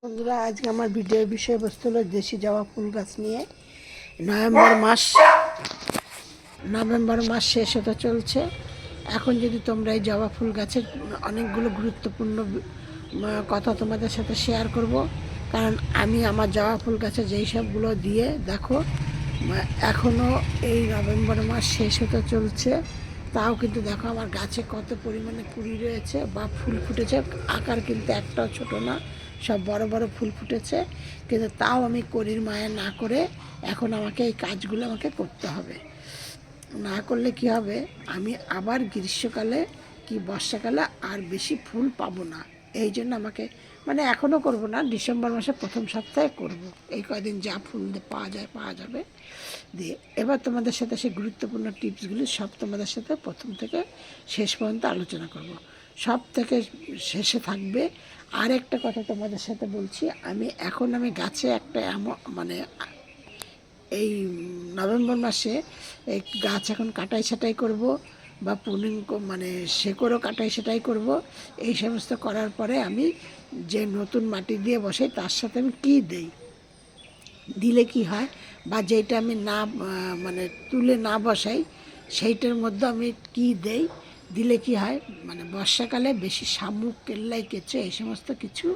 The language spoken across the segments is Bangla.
বন্ধুরা, আজকে আমার ভিডিওর বিষয়বস্তু হলো দেশি জবা ফুল গাছ নিয়ে। নভেম্বর মাস শেষ হতে চলছে। এখন যদি তোমরা এই জবা ফুল গাছের অনেকগুলো গুরুত্বপূর্ণ কথা তোমাদের সাথে শেয়ার করব, কারণ আমি আমার জবা ফুল গাছে যেই সবগুলো দিয়ে দেখো এখনও এই নভেম্বর মাস শেষ হতে চলছে, তাও কিন্তু দেখো আমার গাছে কত পরিমাণে কুড়ি রয়েছে বা ফুল ফুটেছে। আকার কিন্তু একটাও ছোট না, সব বড় বড় ফুল ফুটেছে। কিন্তু তাও আমি কড়ির মায়া না করে এখন আমাকে এই কাজগুলো আমাকে করতে হবে। না করলে কি হবে, আমি আবার গ্রীষ্মকালে কি বর্ষাকালে আর বেশি ফুল পাবো না। এই জন্য আমাকে এখনও করব না, ডিসেম্বর মাসে প্রথম সপ্তাহে করব। এই কয়দিন যা ফুল পাওয়া যাবে দিয়ে এবার তোমাদের সাথে সেই গুরুত্বপূর্ণ টিপসগুলি সব তোমাদের সাথে প্রথম থেকে শেষ পর্যন্ত আলোচনা করব। সব থেকে শেষে থাকবে আর একটা কথা তোমাদের সাথে বলছি। আমি গাছে একটা এই নভেম্বর মাসে এই গাছ এখন কাটাই ছাঁটাই করব বা পুলিং শেকড়ও কাটাই ছাঁটাই করব। এই সমস্ত করার পরে আমি যে নতুন মাটি দিয়ে বসাই তার সাথে আমি কী দিলে কি হয়, বা যেটা আমি না তুলে না বসাই সেইটার মধ্যে আমি কি দেই, দিলে কি হয় বর্ষাকালে বেশি শামুক কেল্লাই কেঁচো এই সমস্ত কিছু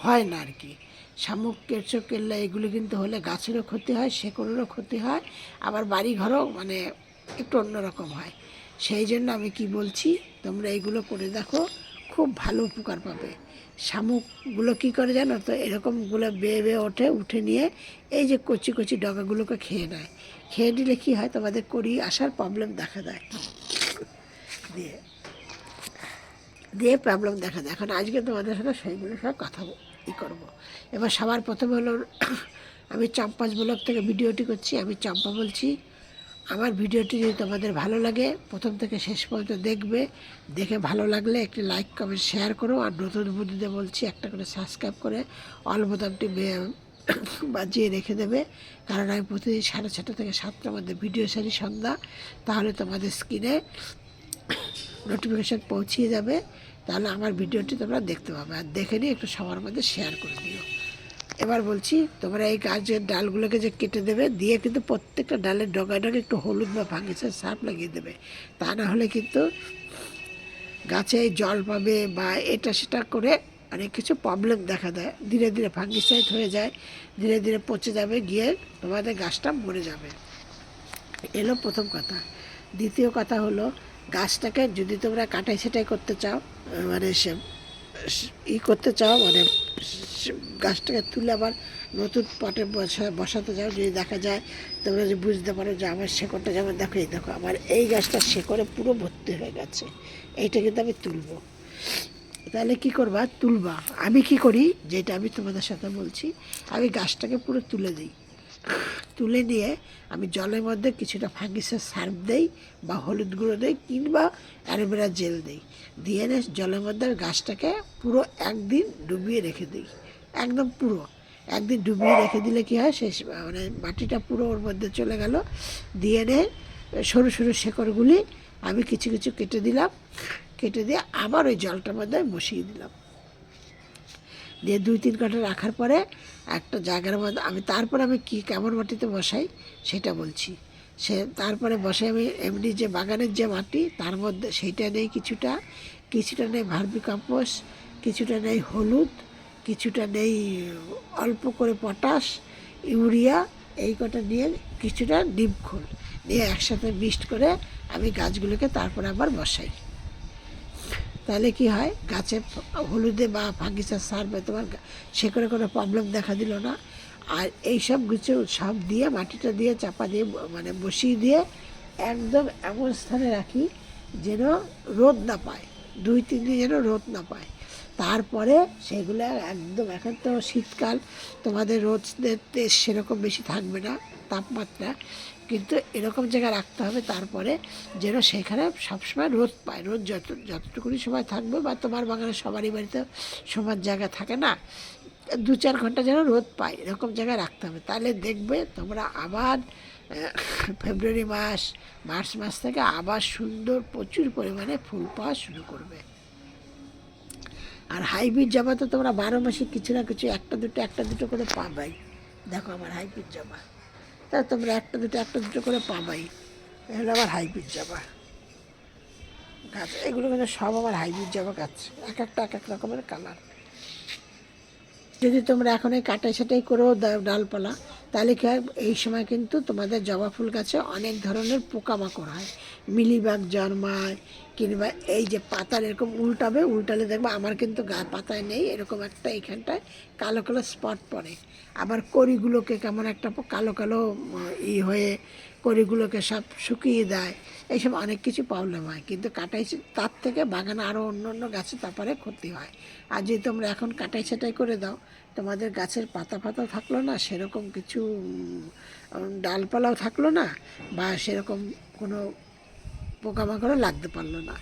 হয় না আর কি। শামুক কেঁচো কেল্লা এগুলো কিন্তু হলে গাছেরও ক্ষতি হয়, শেকড়েরও ক্ষতি হয়, আবার বাড়ি ঘরও একটু অন্যরকম হয়। সেই জন্য আমি কি বলছি, তোমরা এইগুলো করে দেখো, খুব ভালো উপকার পাবে। শামুকগুলো কী করে জানো তো, এরকমগুলো বেয়ে বেয়ে উঠে নিয়ে এই যে কচি কচি ডগাগুলোকে খেয়ে নেয়। খেয়ে নিলে কী হয়, তোমাদের কড়ি আসার প্রবলেম দেখা দেয়, দিয়ে দিয়ে প্রবলেম দেখা দেয়। এখন আজকে তোমাদের সাথে সেইগুলো সব কথা করবো। এবার সবার প্রথমে হলো আমি চম্পাস ব্লগ থেকে ভিডিওটি করছি, আমি চম্পা বলছি। আমার ভিডিওটি যদি তোমাদের ভালো লাগে প্রথম থেকে শেষ পর্যন্ত দেখবে, দেখে ভালো লাগলে একটি লাইক কমেন্ট শেয়ার করো। আর নতুন বন্ধুদের বলছি একটা করে সাবস্ক্রাইব করে অল বোতামটি বাজিয়ে রেখে দেবে, কারণ আমি প্রতিদিন 6:30 থেকে 7টার মধ্যে ভিডিও সারি সন্ধ্যা, তাহলে তোমাদের স্ক্রিনে নোটিফিকেশান পৌঁছিয়ে যাবে, তাহলে আমার ভিডিওটি তোমরা দেখতে পাবে। আর দেখে নিয়ে একটু সবার মধ্যে শেয়ার করে দিও। এবার বলছি, তোমরা এই গাছের ডালগুলোকে যে কেটে দেবে, দিয়ে কিন্তু প্রত্যেকটা ডালের ডগায় ডগায় একটু হলুদ বা ফাঙ্গিসাইড সার্ফ লাগিয়ে দেবে। তা না হলে কিন্তু গাছে জল পাবে বা এটা সেটা করে অনেক কিছু প্রবলেম দেখা দেয়। ধীরে ধীরে ফাঙ্গিসাইড হয়ে যায়, ধীরে ধীরে পচে যাবে, গিয়ে তোমাদের গাছটা মরে যাবে। এলো প্রথম কথা। দ্বিতীয় কথা হলো, গাছটাকে যদি তোমরা কাটাই ছাঁটাই করতে চাও, সে করতে চাও গাছটাকে তুলে আবার নতুন পটে বসাতে চাও, যদি দেখা যায় তোমরা যদি বুঝতে পারো যে আমার শেকড়টা, যেমন দেখো এই দেখো আমার এই গাছটা শেকড়ে পুরো ভর্তি হয়ে গেছে, এইটা কিন্তু আমি তুলবো। তাহলে কি করবা, তুলবা। আমি কি করি, যেটা আমি তোমাদের সাথে বলছি, আমি গাছটাকে পুরো তুলে দিই। তুলে নিয়ে আমি জলের মধ্যে কিছুটা ফাঙ্গিসাইড সার্ফ দেই বা হলুদ গুঁড়ো দেই কিংবা অ্যালোভেরা জেল দিই, দিয়ে এনে জলের মধ্যে গাছটাকে পুরো একদিন ডুবিয়ে রেখে দিই। একদম পুরো একদিন ডুবিয়ে রেখে দিলে কী হয়, শেষ মাটিটা পুরো ওর মধ্যে চলে গেল। দিয়ে এনে সরু সরু শেকড়গুলি আমি কিছু কিছু কেটে দিলাম, কেটে দিয়ে আবার ওই জলটার মধ্যে বসিয়ে দিলাম। দিয়ে 2-3 ঘন্টা রাখার পরে একটা জায়গার মধ্যে তারপরে আমি কেমন মাটিতে বসাই সেটা বলছি। তারপরে বসে আমি এমনি যে বাগানের যে মাটি তার মধ্যে সেইটা নেই, কিছুটা নেই ভার্মি কম্পোস্ট, কিছুটা নেই হলুদ, কিছুটা নেই অল্প করে পটাশ, ইউরিয়া, এই কটা নিয়ে কিছুটা নিম খোল নিয়ে একসাথে মিক্সড করে আমি গাছগুলোকে তারপরে আবার বসাই। তাহলে কি হয়, গাছে হলুদে বা ফাঙ্গিসাইড সার্ভে তোমার শেকড়ে কোনো প্রবলেম দেখা দিল না। আর এই সব কিছু সব দিয়ে মাটিটা দিয়ে চাপা দিয়ে বসিয়ে দিয়ে একদম এমন স্থানে রাখি যেন রোদ না পায়, 2-3 দিন যেন রোদ না পায়। তারপরে সেগুলো একদম, এখন তো শীতকাল, তোমাদের রোদের তেজ সেরকম বেশি থাকবে না তাপমাত্রা, কিন্তু এরকম জায়গায় রাখতে হবে তারপরে যেন সেখানে সবসময় রোদ পায়। রোদ যতটুকুনি সময় থাকবে, বা তোমার বাগানে সবারই বাড়িতে সমান জায়গা থাকে না, 2-4 ঘন্টা যেন রোদ পায় এরকম জায়গায় রাখতে হবে। তাহলে দেখবে তোমরা আবার ফেব্রুয়ারি মার্চ মাস থেকে আবার সুন্দর প্রচুর পরিমাণে ফুল পাওয়া শুরু করবে। আর হাইব্রিড জবা তো তোমরা 12 মাসে কিছু না কিছু একটা দুটো করে পাবাই। দেখো আমার হাইব্রিড জবা, তা তোমরা একটা দুটো করে পাবাই। এগুলো আমার হাইব্রিড জবা গাছ, এগুলো কিন্তু সব আমার হাইব্রিড জবা গাছ, এক এক রকমের কালার। যদি তোমরা এখন এই কাটাই ছাটাই করেও ডালপালা, তাহলে কি হয়, এই সময় কিন্তু তোমাদের জবা ফুল গাছে অনেক ধরনের পোকামাকড় হয়, মিলিবাগ জন্মায়, কিংবা এই যে পাতার এরকম উল্টালে দেখবে আমার কিন্তু পাতায় নেই, এরকম একটা এইখানটায় কালো কালো স্পট পড়ে। আবার কড়িগুলোকে কেমন একটা কালো কালো হয়ে কড়িগুলোকে সব শুকিয়ে দেয়, এইসব অনেক কিছু প্রবলেম হয়। কিন্তু কাটাই তার থেকে বাগানে আরও অন্য গাছে তারপরে ক্ষতি হয়। আর যদি তোমরা এখন কাটাই ছাটাই করে দাও, তোমাদের গাছের পাতা থাকলো না, সেরকম কিছু ডালপালাও থাকলো না, বা সেরকম কোনো পোকামাকড়ও লাগতে পারলো না।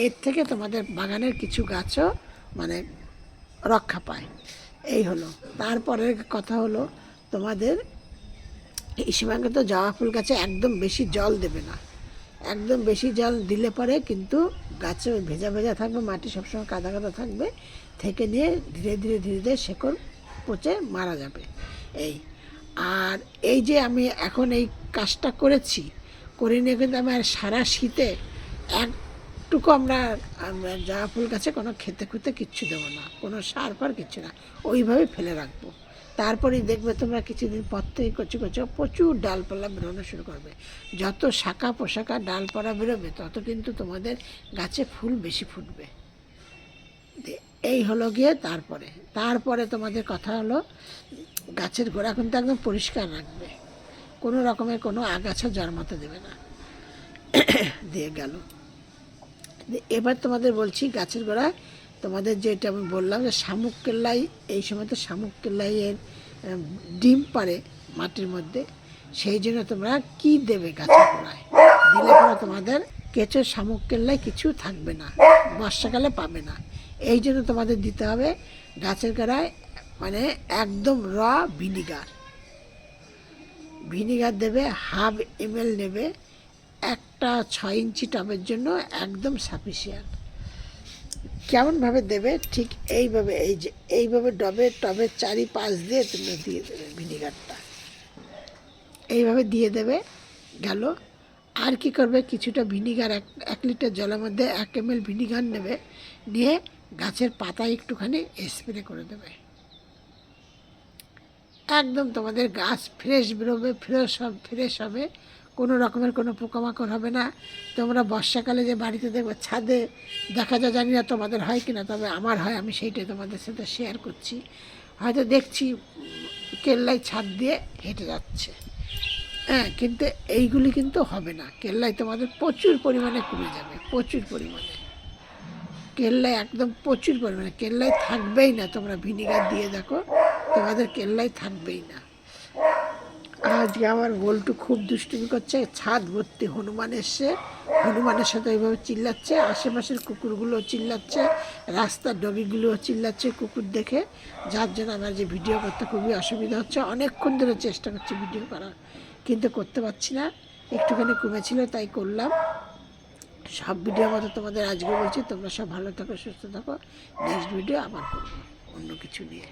এর থেকে তোমাদের বাগানের কিছু গাছও মানে রক্ষা পায়। এই হলো। তারপরের কথা হলো, তোমাদের এই সময় কিন্তু জবা ফুল গাছে একদম বেশি জল দেবে না। একদম বেশি জল দিলে পরে কিন্তু গাছে ভেজা থাকবে, মাটি সবসময় কাদা থাকবে, থেকে নিয়ে ধীরে শেকড় পচে মারা যাবে। আর এই যে আমি এখন এই কাজটা করে নিয়ে কিন্তু আমি আর সারা শীতে একটুকু আমরা জবা ফুল গাছে কোনো খেতে কিচ্ছু দেবো না, কোনো সার কিচ্ছু না, ওইভাবে ফেলে রাখবো। তারপরেই দেখবে তোমরা কিছুদিন পর থেকে কচি প্রচুর ডালপালা বেরোনো শুরু করবে। যত শাখা পোশাখা ডালপালা বেরোবে, তত কিন্তু তোমাদের গাছে ফুল বেশি ফুটবে। এই হলো গিয়ে তারপরে তোমাদের কথা হলো, গাছের গোড়া কিন্তু একদম পরিষ্কার রাখবে, কোনো রকমের কোনো আগাছা জন্মাতে দেবে না। দিয়ে গেল। এবার তোমাদের বলছি, গাছের গোড়ায় তোমাদের যেটা আমি বললাম যে শামুক কেল্লাই, এই সময় তো শামুক কেল্লাইয়ের ডিম পারে মাটির মধ্যে, সেই জন্য তোমরা কি দেবে গাছের গোড়ায়, দিলে পরে তোমাদের কেঁচো শামুক কেল্লাই কিছু থাকবে না, বর্ষাকালে পাবে না। এই জন্য তোমাদের দিতে হবে গাছের গোড়ায় মানে একদম ভিনিগার দেবে, 1/2 ml নেবে, একটা 6 ইঞ্চি টবের জন্য একদম সাফিসিয়েন্ট। কেমনভাবে দেবে, ঠিক এইভাবে, এইভাবে টবের চারিপাশ দিয়ে তোমরা দিয়ে দেবে ভিনিগারটা, এইভাবে দিয়ে দেবে। গেল। আর কি করবে, কিছুটা ভিনিগার, 1 লিটার জলের মধ্যে 1 ml ভিনিগার নেবে, নিয়ে গাছের পাতায় একটুখানি স্প্রে করে দেবে। একদম তোমাদের গাছ ফ্রেশ বেরোবে, ফ্রেশ হবে, কোনো রকমের কোনো পোকামাকড় হবে না। তোমরা বর্ষাকালে যে বাড়িতে দেখবে ছাদে দেখা যায়, জানি না তোমাদের হয় কি না, তবে আমার হয়, আমি সেইটাই তোমাদের সাথে শেয়ার করছি। হয়তো দেখছি কেল্লাই ছাদ দিয়ে হেঁটে যাচ্ছে, কিন্তু এইগুলি কিন্তু হবে না, কেল্লাই তোমাদের প্রচুর পরিমাণে কমে যাবে, প্রচুর পরিমাণে কেল্লাই, একদম প্রচুর পরিমাণে কেল্লাই থাকবেই না। তোমরা ভিনিগার দিয়ে দেখো, তোমাদের কেল্লাই থাকবেই না। আজকে আমার বল্টু খুব দুষ্টুমি করছে, ছাদ ভর্তি হনুমান এসছে, হনুমানের সাথে এইভাবে চিল্লাচ্ছে, আশেপাশের কুকুরগুলো চিল্লাচ্ছে, রাস্তার ডগিগুলোও চিল্লাচ্ছে কুকুর দেখে, যার জন্য আমার যে ভিডিও করতে খুবই অসুবিধা হচ্ছে। অনেকক্ষণ ধরে চেষ্টা করছি ভিডিও করার, কিন্তু করতে পারছি না, একটুখানি কমেছিল তাই করলাম। সব ভিডিওর মতো তোমাদের আজকে বলছি, তোমরা সব ভালো থাকো, সুস্থ থাকো। নেক্সট ভিডিও আবার করবো অন্য কিছু নিয়ে।